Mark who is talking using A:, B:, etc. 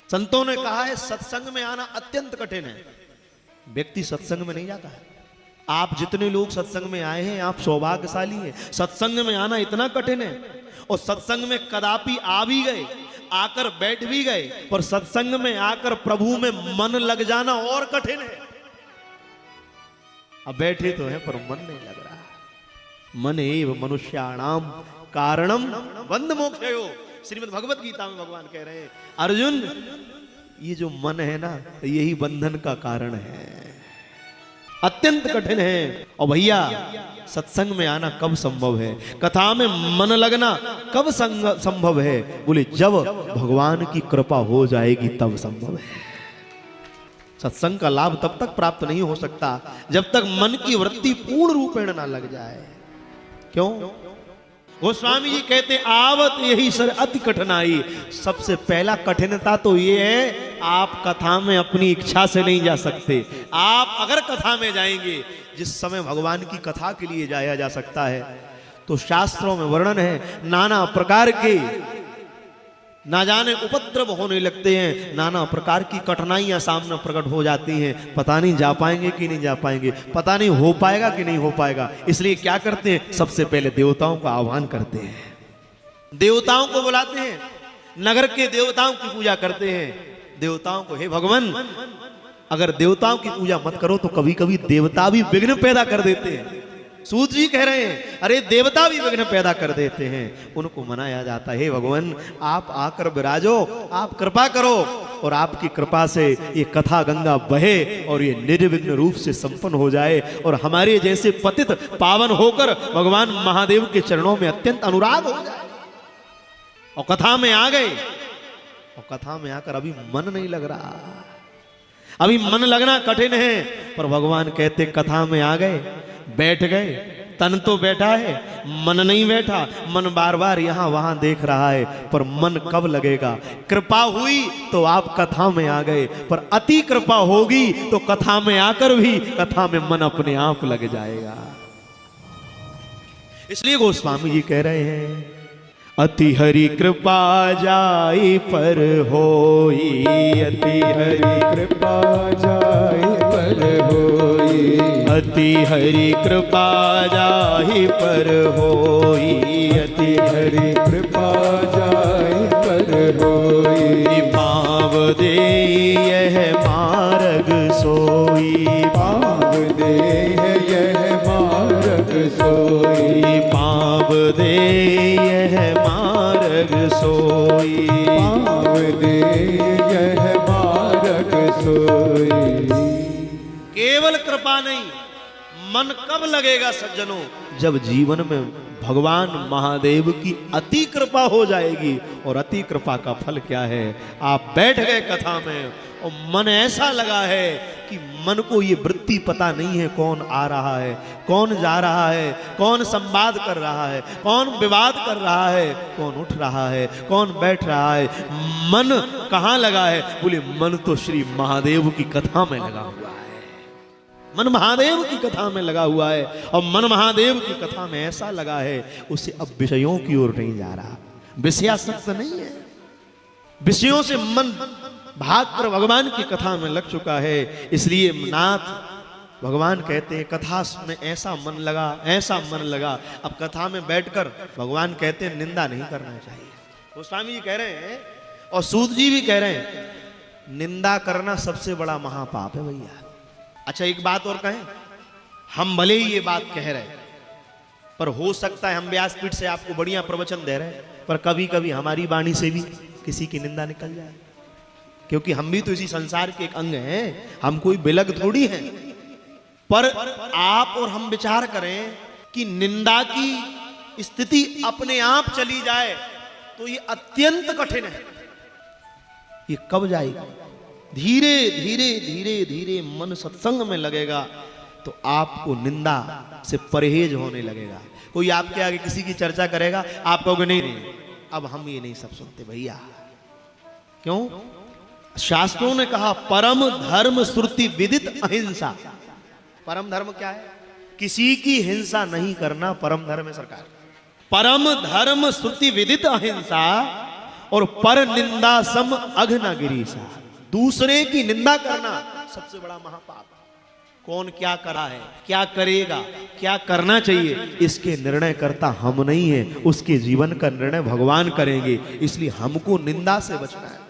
A: संतों ने कहा है सत्संग में आना अत्यंत कठिन है। व्यक्ति सत्संग में नहीं जाता है। आप जितने लोग सत्संग में आए हैं आप सौभाग्यशाली हैं। सत्संग में आना इतना कठिन है, और सत्संग में कदापि आ भी गए, आकर बैठ भी गए, पर सत्संग में आकर प्रभु में मन लग जाना और कठिन है। अब बैठे तो हैं पर मन नहीं लग रहा। मन एव मनुष्याणाम कारणम बंध मोक्षयो। श्रीमद् भगवत गीता में भगवान कह रहे हैं अर्जुन, ये जो मन है ना यही बंधन का कारण है, अत्यंत कठिन है। और भैया सत्संग में आना कब संभव है, कथा में मन लगना कब संभव है? बोले जब भगवान की कृपा हो जाएगी तब संभव है। सत्संग का लाभ तब तक प्राप्त नहीं हो सकता जब तक मन की वृत्ति पूर्ण रूपेण ना लग जाए। क्यों? गोस्वामी जी कहते आवत यही सर अति कठिनाई। सबसे पहला कठिनता तो ये है आप कथा में अपनी इच्छा से नहीं जा सकते। आप अगर कथा में जाएंगे, जिस समय भगवान की कथा के लिए जाया जा सकता है, तो शास्त्रों में वर्णन है नाना प्रकार के ना जाने उपद्रव होने लगते हैं, नाना प्रकार की कठिनाइयां सामने प्रकट हो जाती हैं। पता नहीं जा पाएंगे कि नहीं जा पाएंगे, पता नहीं हो पाएगा कि नहीं हो पाएगा। इसलिए क्या करते हैं, सबसे पहले देवताओं का आह्वान करते हैं, देवताओं को बुलाते हैं, नगर के देवताओं की पूजा करते हैं। देवताओं को हे भगवान, अगर देवताओं की पूजा मत करो तो कभी कभी देवता भी विघ्न पैदा कर देते हैं। सूत जी कह रहे हैं अरे देवता भी विघ्न पैदा कर देते हैं। उनको मनाया जाता है हे भगवान आप आकर विराजो, आप कृपा करो, और आपकी कृपा से ये कथा गंगा बहे और ये निर्विघ्न रूप से संपन्न हो जाए, और हमारे जैसे पतित पावन होकर भगवान महादेव के चरणों में अत्यंत अनुराग हो जाए। और कथा में आ गए, और कथा में आकर अभी मन नहीं लग रहा, अभी मन लगना कठिन है, पर भगवान कहते कथा में आ गए, बैठ गए, तन तो बैठा है, मन नहीं बैठा। मन बार बार यहां वहां देख रहा है, पर मन कब लगेगा? कृपा हुई तो आप कथा में आ गए, पर अति कृपा होगी तो कथा में आकर भी कथा में मन अपने आप लग जाएगा। इसलिए गोस्वामी जी कह रहे हैं अति हरि कृपा जाई पर होई, अति हरि कृपा जाई पर होई, अति हरि कृपा जाई पर होई, अति हरि कृपा जाई पर होई। पाव दे यह मार्ग सोई, पाव दे यह मार्ग सोई, पाव दे यह मार्ग सोई, पाव दे यह मार्ग सोई। केवल कृपा नहीं, मन कब लगेगा सज्जनों? जब जीवन में भगवान महादेव की अति कृपा हो जाएगी। और अति कृपा का फल क्या है? आप बैठ गए कथा में और मन ऐसा लगा है कि मन को ये वृत्ति पता नहीं है कौन आ रहा है, कौन जा रहा है, कौन संवाद कर रहा है, कौन विवाद कर रहा है, कौन उठ रहा है, कौन बैठ रहा है। मन कहाँ लगा है? बोले मन तो श्री महादेव की कथा में लगा हुआ है, मन महादेव की कथा में लगा हुआ है। और मन महादेव की कथा में ऐसा लगा है उसे अब विषयों की ओर नहीं जा रहा। विषयासक्त नहीं है, विषयों से मन भागकर भगवान की कथा में लग चुका है। इसलिए नाथ भगवान कहते हैं कथा में ऐसा मन लगा, ऐसा मन लगा। अब कथा में बैठकर भगवान कहते हैं निंदा नहीं करना चाहिए। गोस्वामी जी कह रहे हैं और सूत जी भी कह रहे हैं निंदा करना सबसे बड़ा महापाप है भैया। अच्छा एक बात और कहें, हम भले ही ये बात कह रहे हैं, पर हो सकता है हम व्यासपीठ से आपको बढ़िया प्रवचन दे रहे हैं, पर कभी कभी हमारी वाणी से भी किसी की निंदा निकल जाए, क्योंकि हम भी तो इसी संसार के एक अंग हैं, हम कोई बिलग थोड़ी हैं। पर आप और हम विचार करें कि निंदा की स्थिति अपने आप चली जाए तो ये अत्यंत कठिन है। ये कब जाएगी? धीरे धीरे धीरे धीरे मन सत्संग में लगेगा तो आपको निंदा से परहेज होने लगेगा। कोई आपके आगे किसी की चर्चा करेगा, आप कहोगे नहीं नहीं अब हम ये नहीं सब सुनते भैया। क्यों? शास्त्रों ने कहा परम धर्म श्रुति विदित अहिंसा। परम धर्म क्या है? किसी की हिंसा नहीं करना परम धर्म है सरकार। परम धर्म श्रुति विदित अहिंसा। और पर निंदा सम अघ न गिरीसा, दूसरे की निंदा करना सबसे बड़ा महापाप। कौन क्या करा है, क्या करेगा, क्या करना चाहिए, इसके निर्णय करता हम नहीं है, उसके जीवन का निर्णय भगवान करेंगे। इसलिए हमको निंदा से बचना है।